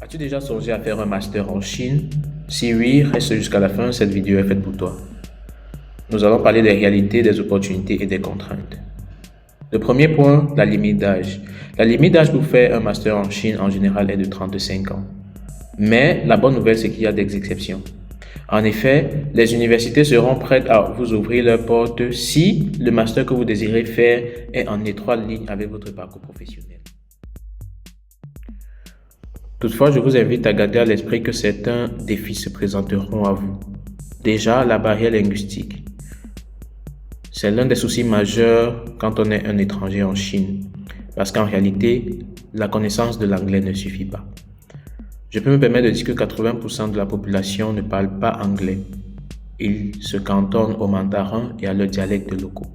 As-tu déjà songé à faire un master en Chine? Si oui, reste jusqu'à la fin, cette vidéo est faite pour toi. Nous allons parler des réalités, des opportunités et des contraintes. Le premier point, la limite d'âge. La limite d'âge pour faire un master en Chine en général est de 35 ans. Mais la bonne nouvelle, c'est qu'il y a des exceptions. En effet, les universités seront prêtes à vous ouvrir leurs portes si le master que vous désirez faire est en étroite ligne avec votre parcours professionnel. Toutefois, je vous invite à garder à l'esprit que certains défis se présenteront à vous. Déjà, la barrière linguistique. C'est l'un des soucis majeurs quand on est un étranger en Chine, parce qu'en réalité, la connaissance de l'anglais ne suffit pas. Je peux me permettre de dire que 80% de la population ne parle pas anglais. Ils se cantonnent au mandarin et à leurs dialectes locaux.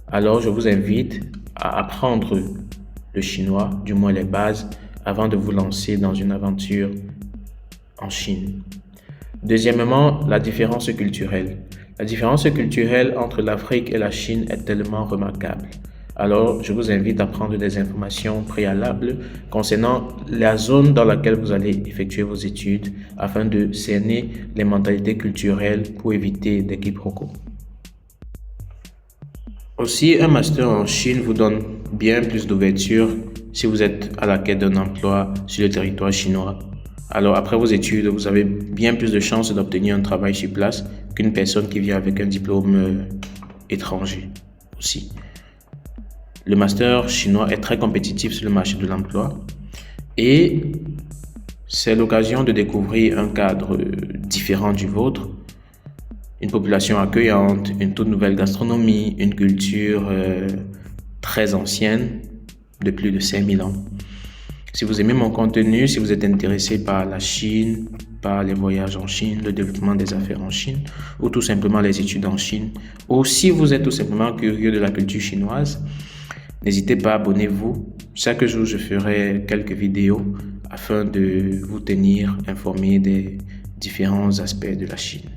Alors, je vous invite à apprendre le chinois, du moins les bases, avant de vous lancer dans une aventure en Chine. Deuxièmement, la différence culturelle. La différence culturelle entre l'Afrique et la Chine est tellement remarquable. Alors, je vous invite à prendre des informations préalables concernant la zone dans laquelle vous allez effectuer vos études afin de cerner les mentalités culturelles pour éviter des quiproquos. Aussi, un master en Chine vous donne bien plus d'ouverture si vous êtes à la quête d'un emploi sur le territoire chinois. Alors, après vos études, vous avez bien plus de chances d'obtenir un travail sur place qu'une personne qui vient avec un diplôme étranger aussi. Le master chinois est très compétitif sur le marché de l'emploi et c'est l'occasion de découvrir un cadre différent du vôtre, une population accueillante, une toute nouvelle gastronomie, une culture très ancienne de plus de 5000 ans. Si vous aimez mon contenu, si vous êtes intéressé par la Chine, par les voyages en Chine, le développement des affaires en Chine, ou tout simplement les études en Chine, ou si vous êtes tout simplement curieux de la culture chinoise, n'hésitez pas, abonnez-vous. Chaque jour, je ferai quelques vidéos afin de vous tenir informé des différents aspects de la Chine.